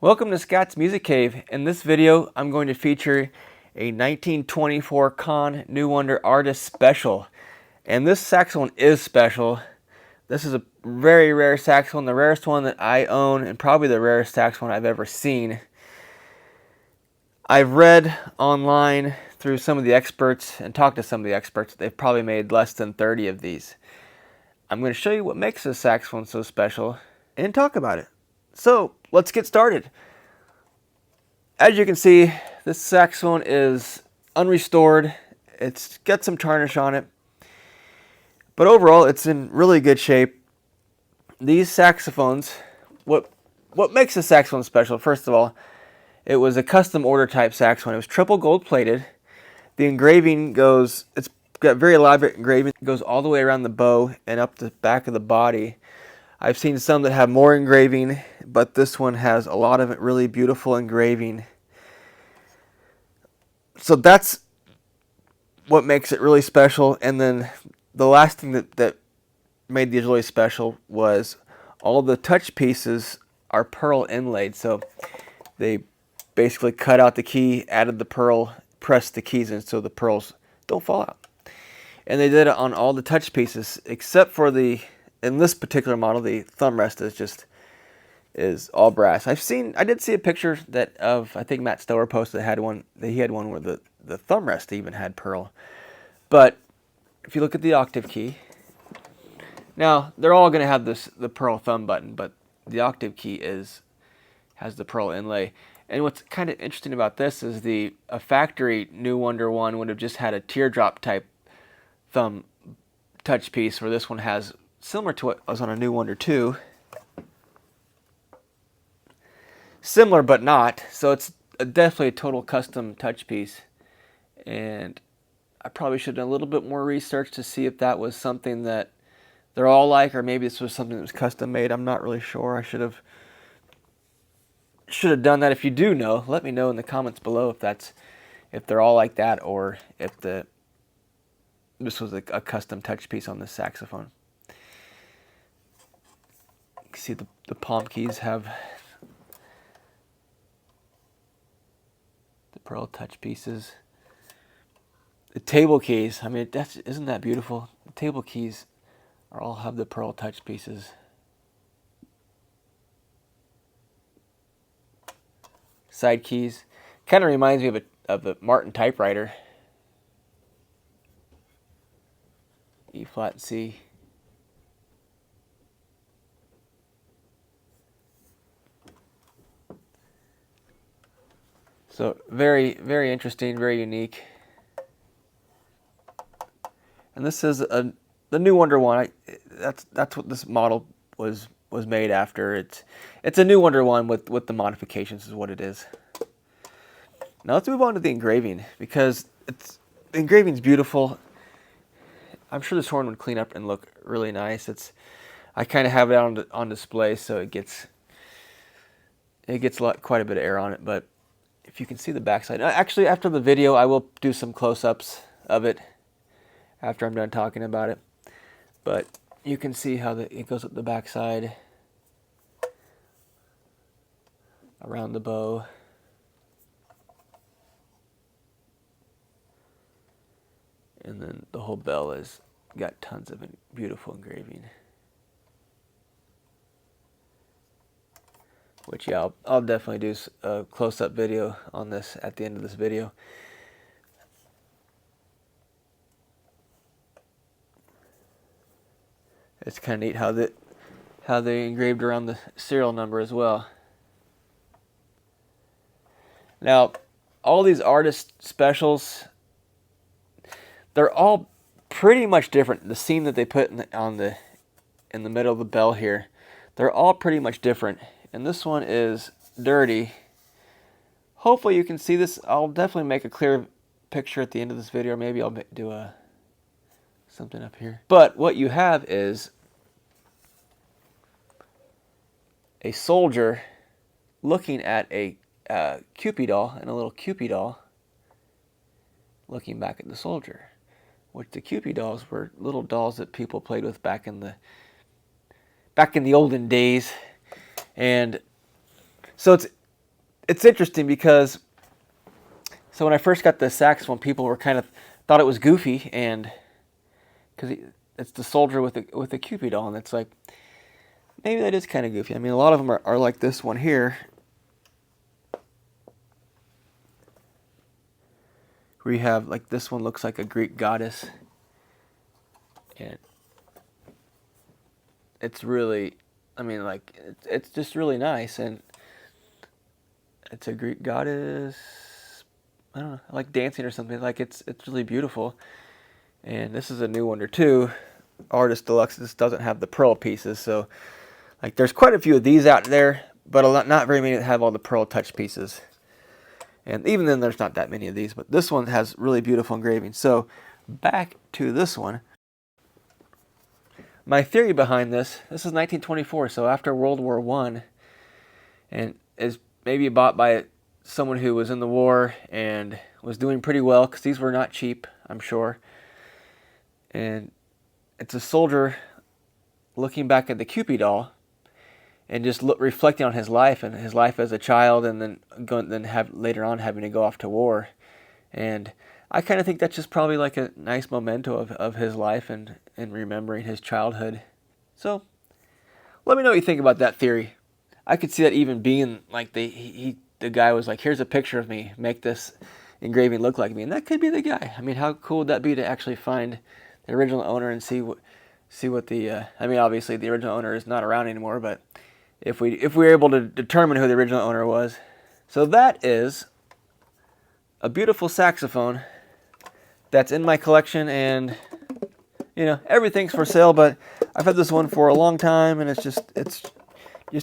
Welcome to Scott's Music Cave. In this video, I'm going to feature a 1924 Conn New Wonder Artist Special. And this saxophone is special. This is a very rare saxophone, the rarest one that I own, and probably the rarest saxophone I've ever seen. I've read online through some of the experts and talked to some of the experts. They've probably made less than 30 of these. I'm going to show you what makes this saxophone so special and talk about it. So, let's get started. As you can see, this saxophone is unrestored. It's got some tarnish on it, but overall it's in really good shape. These saxophones, what makes a saxophone special? First of all, it was a custom order type saxophone. It was triple gold plated. The engraving goes, it's got very elaborate engraving. It goes all the way around the bow and up the back of the body. I've seen some that have more engraving, but this one has a lot of really beautiful engraving. So that's what makes it really special. And then the last thing that made these really special was all the touch pieces are pearl inlaid. So they basically cut out the key, added the pearl, pressed the keys in so the pearls don't fall out. And they did it on all the touch pieces except for in this particular model, the thumb rest is all brass. I did see a picture of I think Matt Stower posted he had one where the thumb rest even had pearl. But if you look at the octave key, now they're all going to have the pearl thumb button, but the octave key has the pearl inlay. And what's kind of interesting about this is a factory New Wonder one would have just had a teardrop type thumb touch piece, where this one has similar to what was on a New Wonder 2. Similar but not, so it's definitely a total custom touch piece. And I probably should have done a little bit more research to see if that was something that they're all like, or maybe this was something that was custom made. I'm not really sure. I should have done that. If you do know, let me know in the comments below if they're all like that, or if this was a custom touch piece on this saxophone. You can see the palm keys have the pearl touch pieces. The table keys, I mean, isn't that beautiful? The table keys all have the pearl touch pieces. Side keys, kind of reminds me of a Martin typewriter. E flat, C. So very, very interesting, very unique. And this is the New Wonder one. That's what this model was made after. It's a New Wonder one with the modifications is what it is. Now let's move on to the engraving, because the engraving's beautiful. I'm sure this horn would clean up and look really nice. I kind of have it on display, so it gets quite a bit of air on it. But if you can see the backside, actually after the video I will do some close-ups of it after I'm done talking about it. But you can see how it goes up the backside, around the bow. And then the whole bell has got tons of beautiful engraving. Which, yeah, I'll definitely do a close-up video on this at the end of this video. It's kind of neat how they engraved around the serial number as well. Now, all these artist specials, they're all pretty much different. The seam that they put in the middle of the bell here, they're all pretty much different. And this one is dirty. Hopefully you can see this. I'll definitely make a clear picture at the end of this video. Maybe I'll do something up here. But what you have is a soldier looking at a Cupid doll, and a little Cupid doll looking back at the soldier. Which the Cupid dolls were little dolls that people played with back in the olden days. And so it's interesting because so when I first got the saxophone, people were kind of thought it was goofy, and because it's the soldier with the Cupid doll, and it's like maybe that is kind of goofy. I mean, a lot of them are like this one here, where you have like this one looks like a Greek goddess, and it's really, I mean, like it's just really nice, and it's a Greek goddess. I don't know, like dancing or something. Like it's really beautiful. And this is a new one too. Artist Deluxe. This doesn't have the pearl pieces, so like there's quite a few of these out there, but not very many that have all the pearl touch pieces. And even then, there's not that many of these. But this one has really beautiful engravings. So back to this one. My theory behind this is 1924, so after World War I, and is maybe bought by someone who was in the war and was doing pretty well, because these were not cheap, I'm sure. And it's a soldier looking back at the Cupid doll and just reflecting on his life and his life as a child, and then later on having to go off to war. And I kind of think that's just probably like a nice memento of his life and remembering his childhood. So let me know what you think about that theory. I could see that even being like the guy was like, here's a picture of me, make this engraving look like me, and that could be the guy. I mean, how cool would that be to actually find the original owner and see what the I mean, obviously the original owner is not around anymore, but if we were able to determine who the original owner was. So that is a beautiful saxophone that's in my collection, and you know, everything's for sale, but I've had this one for a long time, and it's just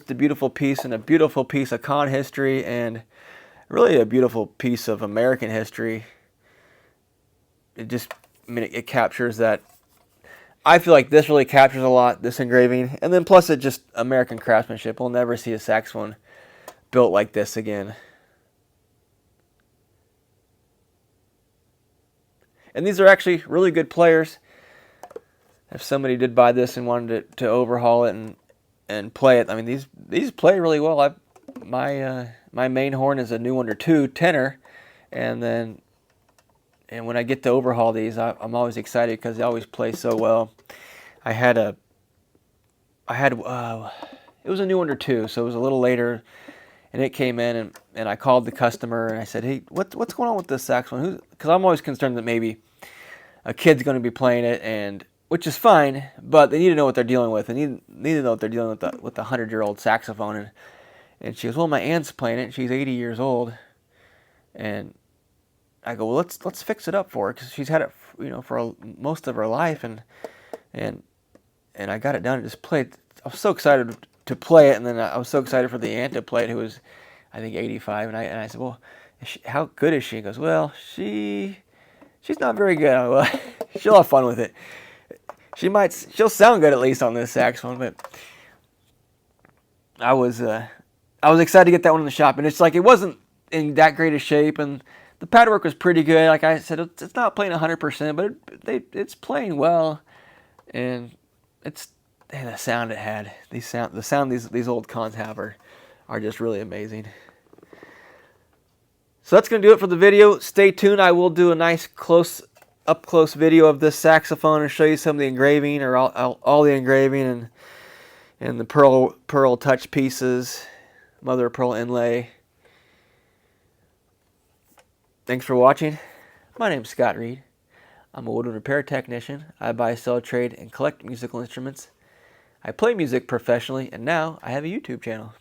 a beautiful piece, and a beautiful piece of Conn history, and really a beautiful piece of American history. It captures that. I feel like this really captures a lot, this engraving, and then plus it just American craftsmanship. We'll never see a saxophone built like this again. And these are actually really good players. If somebody did buy this and wanted to overhaul it and play it, I mean, these play really well. My main horn is a new one or two tenor, and when I get to overhaul these, I'm always excited because they always play so well. It was a new one or two, so it was a little later, and it came in, and I called the customer and I said, hey, what's going on with this saxophone? Because I'm always concerned that maybe a kid's going to be playing it, and which is fine, but they need to know what they're dealing with. They need to know what they're dealing with the 100-year-old saxophone. And she goes, well, my aunt's playing it, and she's 80 years old. And I go, well, let's fix it up for her, because she's had it, for most of her life, and I got it down and just played. I was so excited to play it, and then I was so excited for the aunt to play it, who was, I think, 85. And I said, well, how good is she? He goes, well, she's not very good. I go, well, she'll have fun with it. She'll sound good at least on this saxophone. But I was excited to get that one in the shop, and it's like it wasn't in that great a shape, and the pad work was pretty good. Like I said, it's not playing 100%, but it's playing well, and the sound it had. The sound these old Conns have are just really amazing. So that's going to do it for the video. Stay tuned. I will do a nice up close video of this saxophone and show you some of the engraving, or all the engraving, and the pearl touch pieces, mother of pearl inlay. Thanks for watching. My name's Scott Reed. I'm a woodwind repair technician. I buy, sell, trade, and collect musical instruments. I play music professionally, and now I have a YouTube channel.